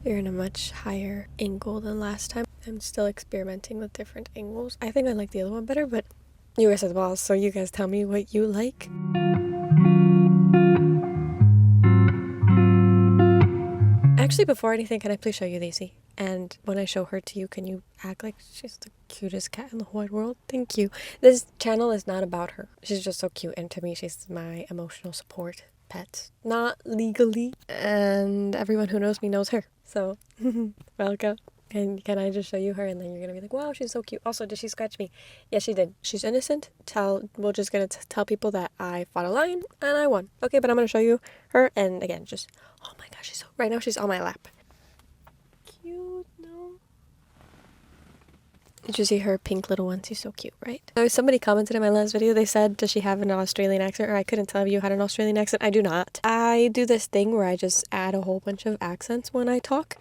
You're in a much higher angle than last time. I'm still experimenting with different angles. I think I like the other one better, but you guys are the boss, so you guys tell me what you like. Actually, before anything, can I please show you Daisy? And when I show her to you, can you act like she's the cutest cat in the whole wide world? Thank you. This channel is not about her. She's just so cute, and to me, she's my emotional support pet. Not legally, and everyone who knows me knows her. So, welcome. And can I just show you her, and then you're gonna be like, wow, she's so cute. Also, did she scratch me? Yes, she did. She's innocent. We're just gonna tell people that I fought a lion and I won. Okay, but I'm gonna show you her, and again, just, oh my gosh, right now she's on my lap. Cute, no? Did you see her pink little one? She's so cute, right? Somebody commented in my last video, they said, does she have an Australian accent? Or I couldn't tell if you had an Australian accent. I do not. I do this thing where I just add a whole bunch of accents when I talk.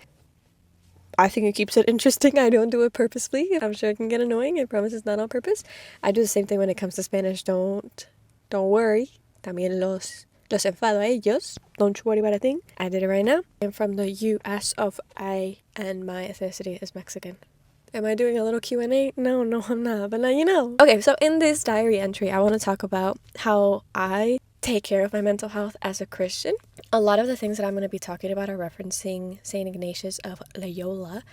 I think it keeps it interesting. I don't do it purposefully. I'm sure it can get annoying. I promise it's not on purpose. I do the same thing when it comes to Spanish. Don't worry. También los enfado a ellos. Don't you worry about a thing. I did it right now. I'm from the US of A, and my ethnicity is Mexican. Am I doing a little Q&A? No, I'm not. But now you know. Okay, so in this diary entry, I want to talk about how I take care of my mental health as a Christian. A lot of the things that I'm going to be talking about are referencing St. Ignatius of Loyola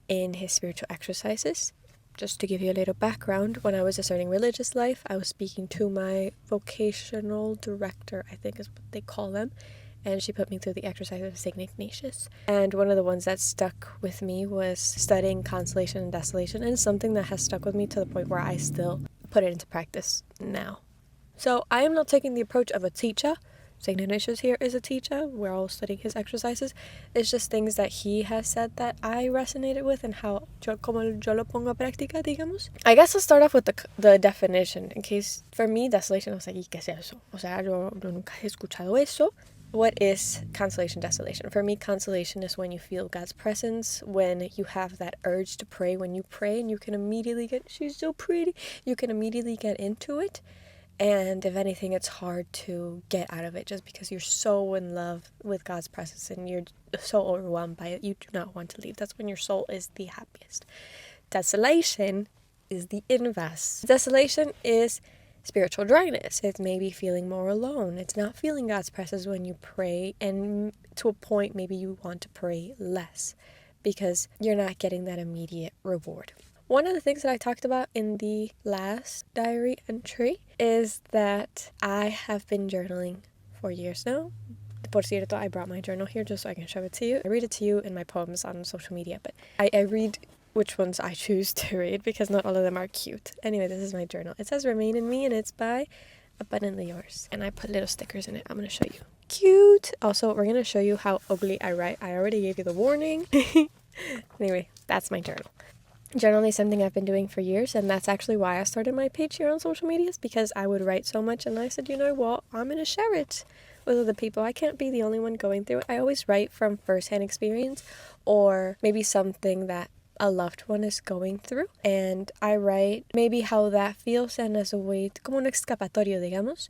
in his spiritual exercises. Just to give you a little background, when I was discerning religious life, I was speaking to my vocational director, I think is what they call them, and she put me through the exercises of St. Ignatius. And one of the ones that stuck with me was studying consolation and desolation, and it's something that has stuck with me to the point where I still put it into practice now. So I am not taking the approach of a teacher. St. Ignatius here is a teacher. We're all studying his exercises. It's just things that he has said that I resonated with and how como yo lo pongo a práctica, digamos. I guess I'll start off with the definition, in case, for me, desolation, I was like, ¿y qué es eso? O sea, yo nunca he escuchado eso. What is consolation, desolation? For me, consolation is when you feel God's presence, when you have that urge to pray, when you pray and you can immediately she's so pretty, you can immediately get into it. And if anything, it's hard to get out of it just because you're so in love with God's presence and you're so overwhelmed by it. You do not want to leave. That's when your soul is the happiest. Desolation is the inverse. Desolation is spiritual dryness. It's maybe feeling more alone. It's not feeling God's presence when you pray, and to a point, maybe you want to pray less because you're not getting that immediate reward. One of the things that I talked about in the last diary entry is that I have been journaling for years now. Por cierto, I brought my journal here just so I can show it to you. I read it to you in my poems on social media, but I read which ones I choose to read because not all of them are cute. Anyway, this is my journal. It says Remain in Me, and it's by Abundantly Yours. And I put little stickers in it. I'm going to show you. Cute! Also, we're going to show you how ugly I write. I already gave you the warning. Anyway, that's my journal. Journaling is something I've been doing for years, and that's actually why I started my page here on social medias, because I would write so much, and I said, you know what, I'm going to share it with other people. I can't be the only one going through it. I always write from first-hand experience, or maybe something that a loved one is going through, and I write maybe how that feels, and as a way, como un escapatorio, digamos,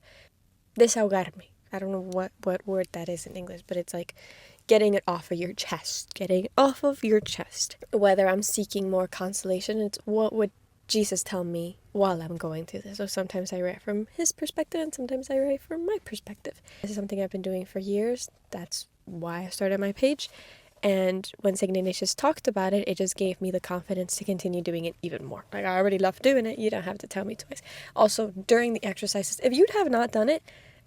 desahogarme. I don't know what word that is in English, but it's like getting it off of your chest. Whether I'm seeking more consolation, it's what would Jesus tell me while I'm going through this. So sometimes I write from his perspective, and sometimes I write from my perspective. This is something I've been doing for years. That's why I started my page. And when St. Ignatius talked about it, it just gave me the confidence to continue doing it even more. Like, I already love doing it. You don't have to tell me twice. Also, during the exercises, if you have not done it,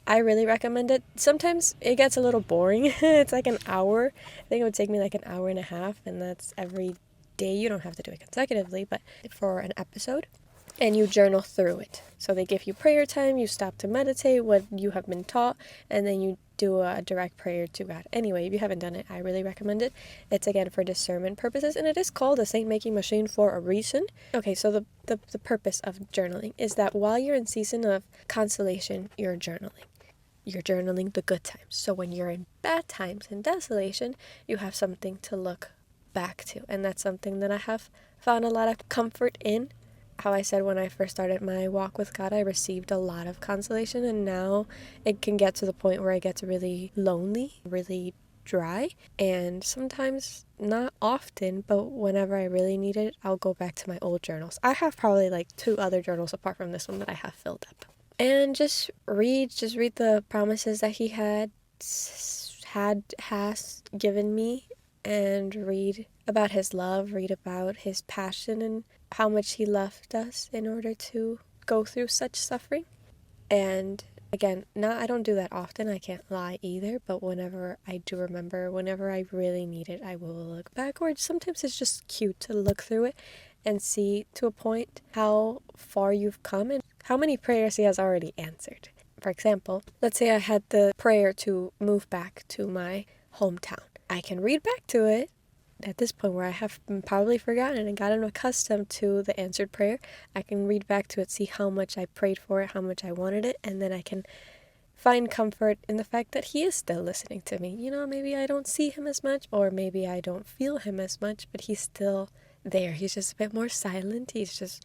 I really recommend it. Sometimes it gets a little boring. It's like an hour. I think it would take me like an hour and a half, and that's every day. You don't have to do it consecutively, but for an episode. And you journal through it. So they give you prayer time, you stop to meditate what you have been taught, and then you do a direct prayer to God. Anyway, if you haven't done it, I really recommend it. It's, again, for discernment purposes, and it is called a saint-making machine for a reason. Okay, so the purpose of journaling is that while you're in season of consolation, you're journaling. You're journaling the good times. So when you're in bad times and desolation, you have something to look back to. And that's something that I have found a lot of comfort in. How I said when I first started my walk with God, I received a lot of consolation, and now it can get to the point where it gets really lonely, really dry, and sometimes, not often, but whenever I really need it, I'll go back to my old journals. I have probably like 2 other journals apart from this one that I have filled up. And just read the promises that he has given me, and read about his love, read about his passion and how much he loved us in order to go through such suffering. And again, I don't do that often, I can't lie either, but whenever I do remember, whenever I really need it, I will look back, or sometimes it's just cute to look through it and see to a point how far you've come and how many prayers he has already answered. For example, let's say I had the prayer to move back to my hometown. I can read back to it at this point where I have probably forgotten and gotten accustomed to the answered prayer. I can read back to it, see how much I prayed for it, how much I wanted it, and then I can find comfort in the fact that he is still listening to me. Maybe I don't see him as much, or maybe I don't feel him as much, but he's still there. He's just a bit more silent. He's just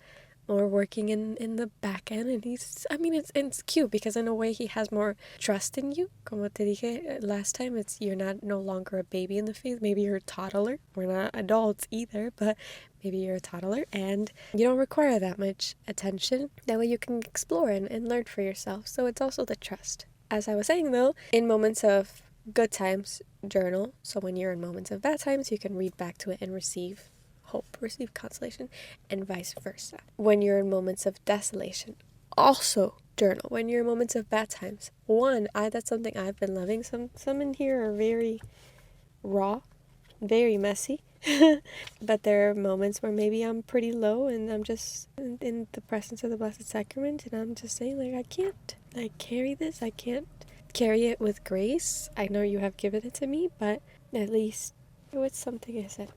more working in the back end, and it's cute because in a way he has more trust in you. Como te dije last time, you're no longer a baby in the faith. Maybe you're a toddler. We're not adults either, but maybe you're a toddler, and you don't require that much attention. That way you can explore and learn for yourself. So it's also the trust. As I was saying though, in moments of good times, journal. So when you're in moments of bad times, you can read back to it and receive hope, receive consolation, and vice versa. When you're in moments of desolation, also journal. When you're in moments of bad times, that's something I've been loving. Some in here are very raw, very messy, but there are moments where maybe I'm pretty low and I'm just in the presence of the Blessed Sacrament, and I'm just saying, like, I can't carry this. I can't carry it with grace. I know you have given it to me, but at least it's something I said.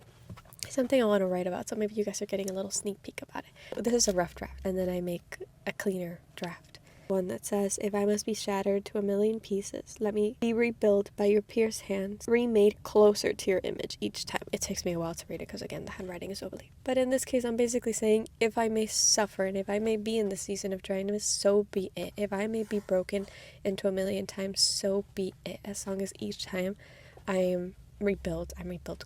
Something I want to write about, so maybe you guys are getting a little sneak peek about it. This is a rough draft, and then I make a cleaner draft. One that says, if I must be shattered to 1,000,000 pieces, let me be rebuilt by your pierced hands, remade closer to your image each time. It takes me a while to read it because, again, the handwriting is overly. But in this case, I'm basically saying, if I may suffer, and if I may be in the season of dryness, so be it. If I may be broken into 1,000,000 times, so be it. As long as each time I'm rebuilt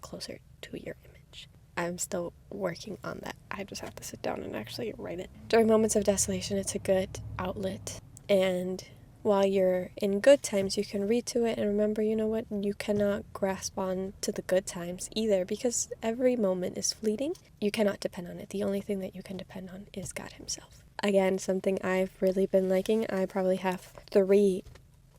closer to your image. I'm still working on that. I just have to sit down and actually write it. During moments of desolation, it's a good outlet. And while you're in good times, you can read to it and remember, you know what, you cannot grasp on to the good times either, because every moment is fleeting. You cannot depend on it. The only thing that you can depend on is God himself. Again, something I've really been liking. I probably have 3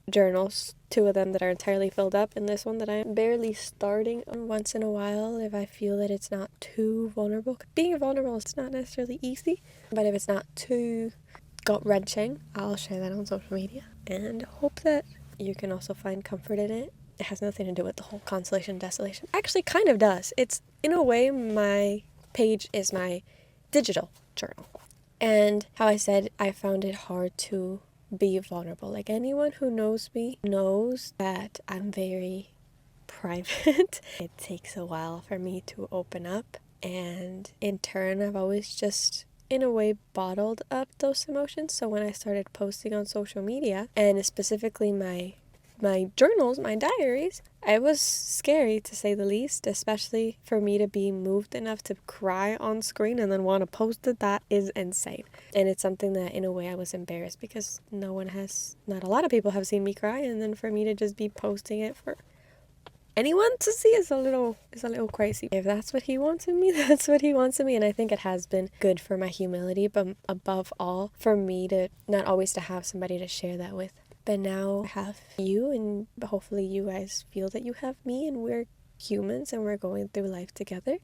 journals, 2 of them that are entirely filled up, and this one that I'm barely starting on once in a while if I feel that it's not too vulnerable. Being vulnerable is not necessarily easy, but if it's not too gut-wrenching, I'll share that on social media and hope that you can also find comfort in it. It has nothing to do with the whole consolation, desolation. Actually, kind of does. It's, in a way, my page is my digital journal. And how I said, I found it hard to be vulnerable. Like, anyone who knows me knows that I'm very private. It takes a while for me to open up, and in turn I've always just in a way bottled up those emotions. So when I started posting on social media, and specifically my journals, my diaries, it was scary to say the least, especially for me to be moved enough to cry on screen and then want to post it. That is insane. And it's something that in a way I was embarrassed because not a lot of people have seen me cry, and then for me to just be posting it for anyone to see is a little crazy. If that's what he wants in me, that's what he wants in me. And I think it has been good for my humility, but above all, for me to not always to have somebody to share that with. But now I have you, and hopefully you guys feel that you have me, and we're humans and we're going through life together.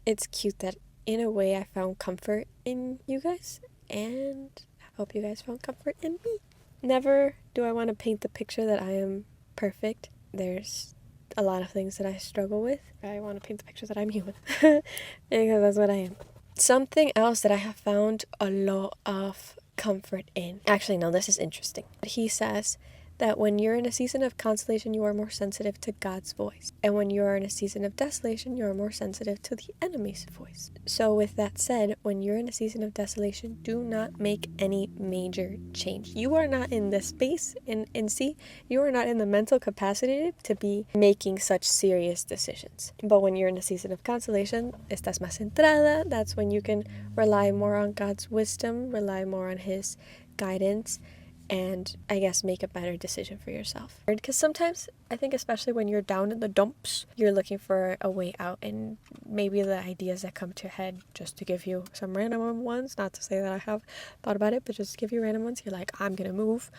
It's cute that in a way I found comfort in you guys, and I hope you guys found comfort in me. Never do I want to paint the picture that I am perfect. There's a lot of things that I struggle with. I want to paint the picture that I'm human because that's what I am. Something else that I have found a lot of comfort in. Actually, no, this is interesting. He says that when you're in a season of consolation, you are more sensitive to God's voice. And when you are in a season of desolation, you are more sensitive to the enemy's voice. So with that said, when you're in a season of desolation, do not make any major change. You are not in the space in C. You are not in the mental capacity to be making such serious decisions. But when you're in a season of consolation, estás más centrada. That's when you can rely more on God's wisdom, rely more on His guidance, and I guess make a better decision for yourself. Because sometimes, I think especially when you're down in the dumps, you're looking for a way out, and maybe the ideas that come to your head, just to give you some random ones, not to say that I have thought about it, but just to give you random ones, you're like, I'm gonna move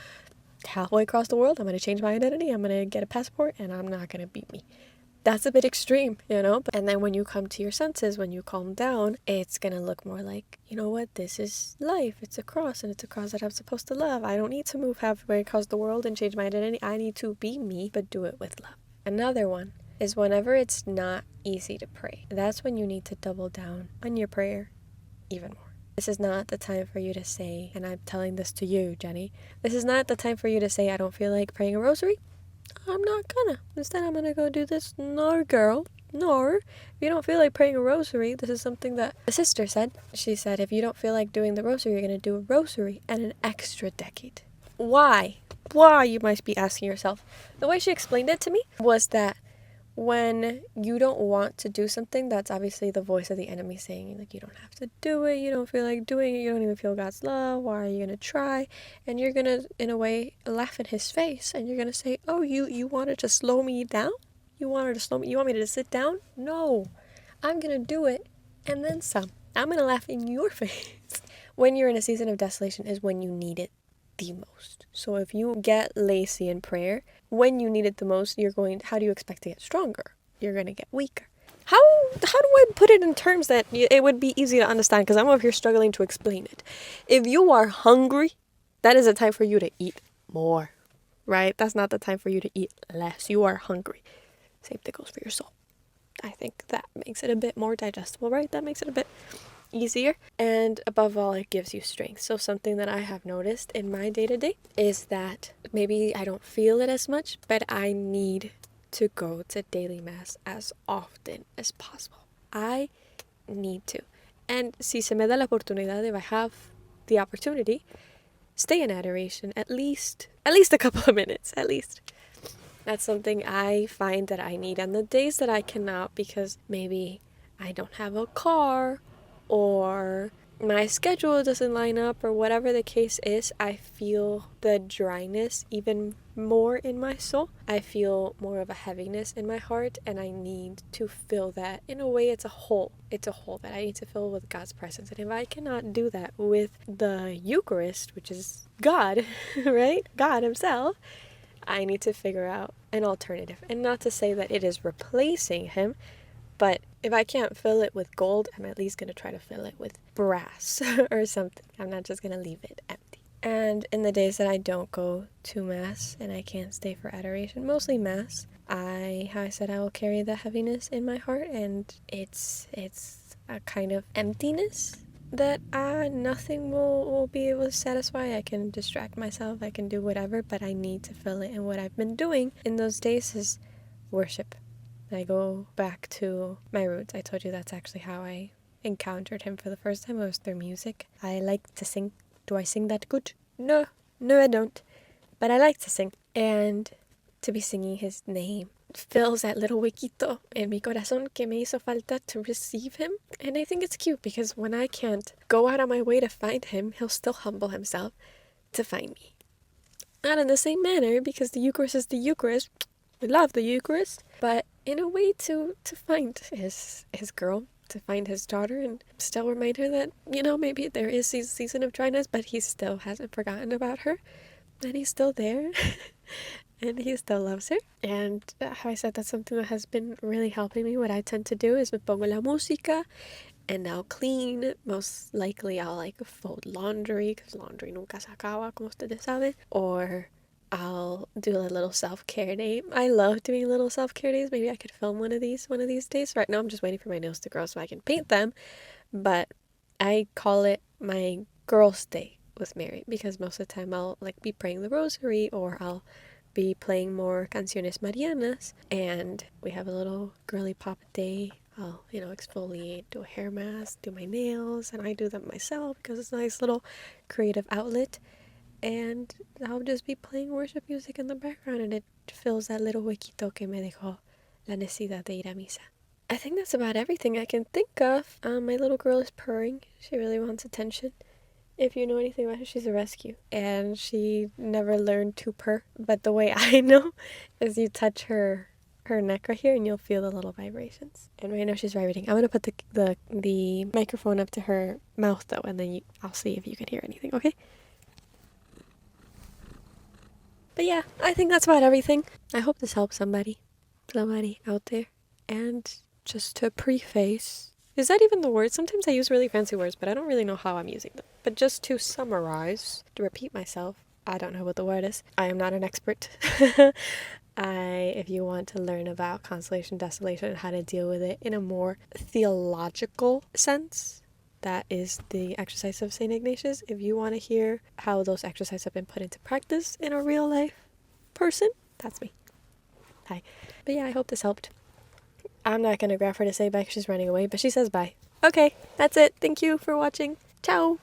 halfway across the world, I'm gonna change my identity, I'm gonna get a passport, and I'm not gonna be me. That's a bit extreme, you know? And then when you come to your senses, when you calm down, it's gonna look more like, you know what, this is life. It's a cross, and it's a cross that I'm supposed to love. I don't need to move halfway across the world and change my identity. I need to be me, but do it with love. Another one is whenever it's not easy to pray. That's when you need to double down on your prayer even more. This is not the time for you to say, and I'm telling this to you, Jenny, this is not the time for you to say, I don't feel like praying a rosary. I'm not gonna. Instead, I'm gonna go do this. No, girl. No. If you don't feel like praying a rosary, this is something that a sister said. She said, if you don't feel like doing the rosary, you're gonna do a rosary and an extra decade. Why? Why, you might be asking yourself. The way she explained it to me was that when you don't want to do something, that's obviously the voice of the enemy saying, like, you don't have to do it, you don't feel like doing it, you don't even feel God's love, why are you going to try? And you're going to, in a way, laugh in his face, and you're going to say, oh, you wanted to slow me down? You want me to sit down? No, I'm going to do it, and then some. I'm going to laugh in your face. When you're in a season of desolation is when you need it the most. So if you get lazy in prayer, when you need it the most, how do you expect to get stronger? You're going to get weaker. How do I put it in terms that it would be easy to understand? Because I'm over here struggling to explain it. If you are hungry, that is a time for you to eat more, right? That's not the time for you to eat less. You are hungry. Same thing goes for your soul. I think that makes it a bit more digestible, right? That makes it a bit easier, and above all, it gives you strength. So something that I have noticed in my day-to-day is that maybe I don't feel it as much, but I need to go to daily mass as often as possible. I need to. And si se me da la oportunidad, if I have the opportunity, stay in adoration at least a couple of minutes, at least. That's something I find that I need on the days that I cannot, because maybe I don't have a car, or my schedule doesn't line up, or whatever the case is. I feel the dryness even more in my soul. I feel more of a heaviness in my heart, and I need to fill that. In a way, it's a hole. It's a hole that I need to fill with God's presence. And if I cannot do that with the Eucharist, which is God, right? God himself, I need to figure out an alternative. And not to say that it is replacing him, but if I can't fill it with gold, I'm at least going to try to fill it with brass or something. I'm not just going to leave it empty. And in the days that I don't go to mass and I can't stay for adoration, mostly mass, how I said, I will carry the heaviness in my heart, and it's a kind of emptiness that nothing will be able to satisfy. I can distract myself, I can do whatever, but I need to fill it. And what I've been doing in those days is worship. I go back to my roots. I told you that's actually how I encountered him for the first time. It was through music. I like to sing. Do I sing that good? No, I don't. But I like to sing. And to be singing his name fills that little huequito en mi corazón que me hizo falta to receive him. And I think it's cute, because when I can't go out of my way to find him, he'll still humble himself to find me. Not in the same manner, because the Eucharist is the Eucharist. We love the Eucharist. But in a way to find his girl, to find his daughter, and still remind her that, maybe there is a season of dryness, but he still hasn't forgotten about her, and he's still there, and he still loves her. And how I said, that's something that has been really helping me. What I tend to do is me pongo la música, and I'll clean. Most likely I'll fold laundry, because laundry nunca se acaba, como ustedes saben, or I'll do a little self-care day. I love doing little self-care days. Maybe I could film one of these days. Right now I'm just waiting for my nails to grow so I can paint them. But I call it my girl's day. with Mary, because most of the time I'll like be praying the rosary, or I'll be playing more canciones marianas, and we have a little girly pop day. I'll, exfoliate, do a hair mask, do my nails, and I do them myself because it's a nice little creative outlet. And I'll just be playing worship music in the background, and it fills that little huequito que me dejó la necesidad de ir a misa. I think that's about everything I can think of. My little girl is purring. She really wants attention. If you know anything about her, she's a rescue. And she never learned to purr. But the way I know is you touch her neck right here and you'll feel the little vibrations. And right now she's vibrating. I'm going to put the microphone up to her mouth though, and then I'll see if you can hear anything, okay? But yeah, I think that's about everything. I hope this helps somebody out there. And just to preface, is that even the word? Sometimes I use really fancy words, but I don't really know how I'm using them. But just to summarize, to repeat myself, I don't know what the word is. I am not an expert. If you want to learn about consolation, desolation, and how to deal with it in a more theological sense, that is the exercise of St. Ignatius. If you want to hear how those exercises have been put into practice in a real life person, that's me. Hi. But yeah, I hope this helped. I'm not going to grab her to say bye because she's running away, but she says bye. Okay, that's it. Thank you for watching. Ciao.